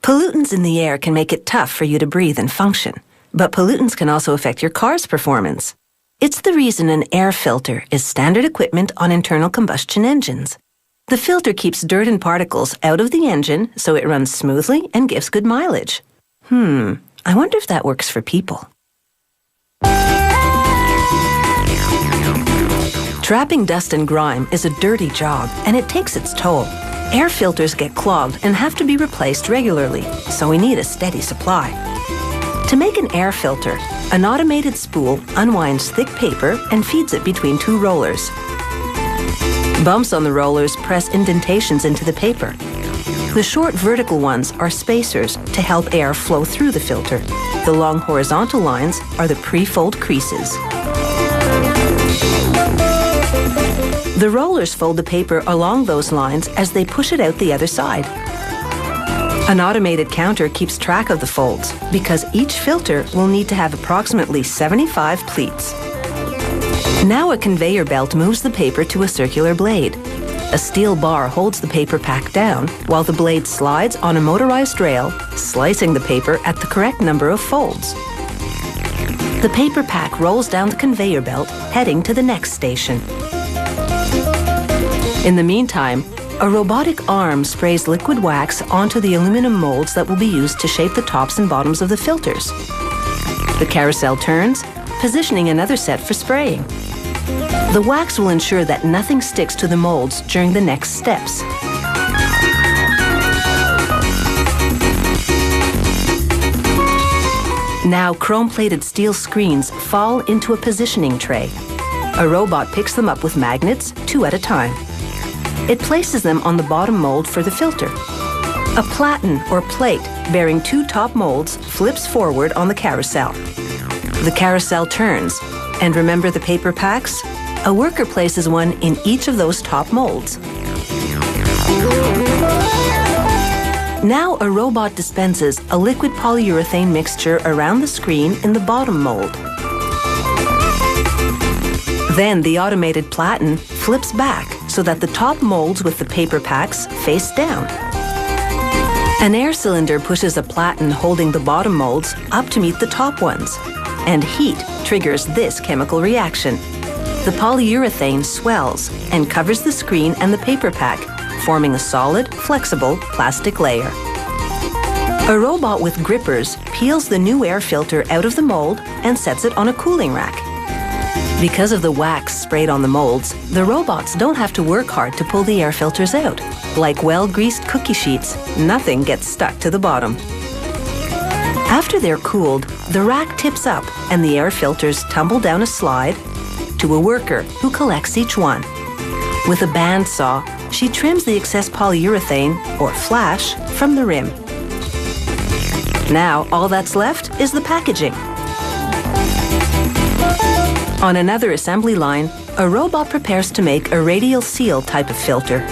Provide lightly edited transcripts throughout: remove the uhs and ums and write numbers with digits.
Pollutants in the air can make it tough for you to breathe and function, but pollutants can also affect your car's performance. It's the reason an air filter is standard equipment on internal combustion engines. The filter keeps dirt and particles out of the engine so it runs smoothly and gives good mileage. I wonder if that works for people. Trapping dust and grime is a dirty job, and it takes its toll. Air filters get clogged and have to be replaced regularly, so we need a steady supply. To make an air filter, an automated spool unwinds thick paper and feeds it between two rollers. Bumps on the rollers press indentations into the paper. The short vertical ones are spacers to help air flow through the filter. The long horizontal lines are the pre-fold creases. The rollers fold the paper along those lines as they push it out the other side. An automated counter keeps track of the folds because each filter will need to have approximately 75 pleats. Now a conveyor belt moves the paper to a circular blade. A steel bar holds the paper pack down while the blade slides on a motorized rail, slicing the paper at the correct number of folds. The paper pack rolls down the conveyor belt, heading to the next station. In the meantime, a robotic arm sprays liquid wax onto the aluminum molds that will be used to shape the tops and bottoms of the filters. The carousel turns, positioning another set for spraying. The wax will ensure that nothing sticks to the molds during the next steps. Now chrome-plated steel screens fall into a positioning tray. A robot picks them up with magnets, 2 at a time. It places them on the bottom mold for the filter. A platen or plate bearing 2 top molds flips forward on the carousel. The carousel turns, and remember the paper packs? A worker places one in each of those top molds. Now a robot dispenses a liquid polyurethane mixture around the screen in the bottom mold. Then the automated platen flips back so that the top molds with the paper packs face down. An air cylinder pushes a platen holding the bottom molds up to meet the top ones, and heat triggers this chemical reaction. The polyurethane swells and covers the screen and the paper pack, forming a solid, flexible plastic layer. A robot with grippers peels the new air filter out of the mold and sets it on a cooling rack. Because of the wax sprayed on the molds, the robots don't have to work hard to pull the air filters out. Like well-greased cookie sheets, nothing gets stuck to the bottom. After they're cooled, the rack tips up and the air filters tumble down a slide to a worker who collects each one. With a bandsaw, she trims the excess polyurethane, or flash, from the rim. Now, all that's left is the packaging. On another assembly line, a robot prepares to make a radial seal type of filter.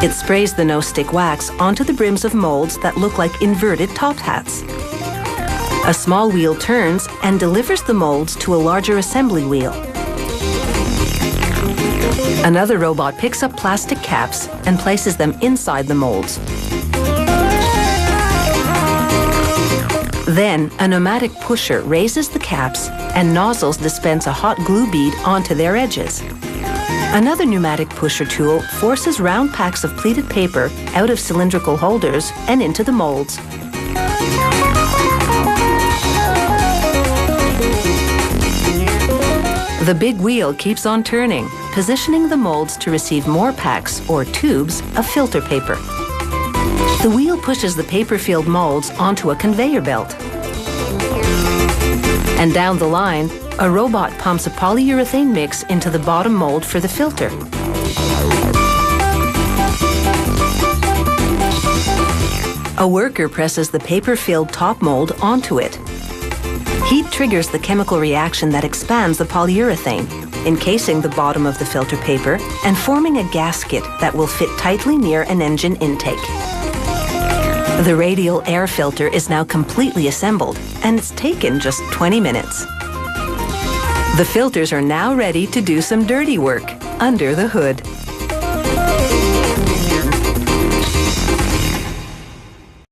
It sprays the no-stick wax onto the brims of molds that look like inverted top hats. A small wheel turns and delivers the molds to a larger assembly wheel. Another robot picks up plastic caps and places them inside the molds. Then, a pneumatic pusher raises the caps and nozzles dispense a hot glue bead onto their edges. Another pneumatic pusher tool forces round packs of pleated paper out of cylindrical holders and into the molds. The big wheel keeps on turning, positioning the molds to receive more packs or tubes of filter paper. The wheel pushes the paper-filled molds onto a conveyor belt. And down the line, a robot pumps a polyurethane mix into the bottom mold for the filter. A worker presses the paper-filled top mold onto it. Heat triggers the chemical reaction that expands the polyurethane, encasing the bottom of the filter paper and forming a gasket that will fit tightly near an engine intake. The radial air filter is now completely assembled, and it's taken just 20 minutes. The filters are now ready to do some dirty work under the hood.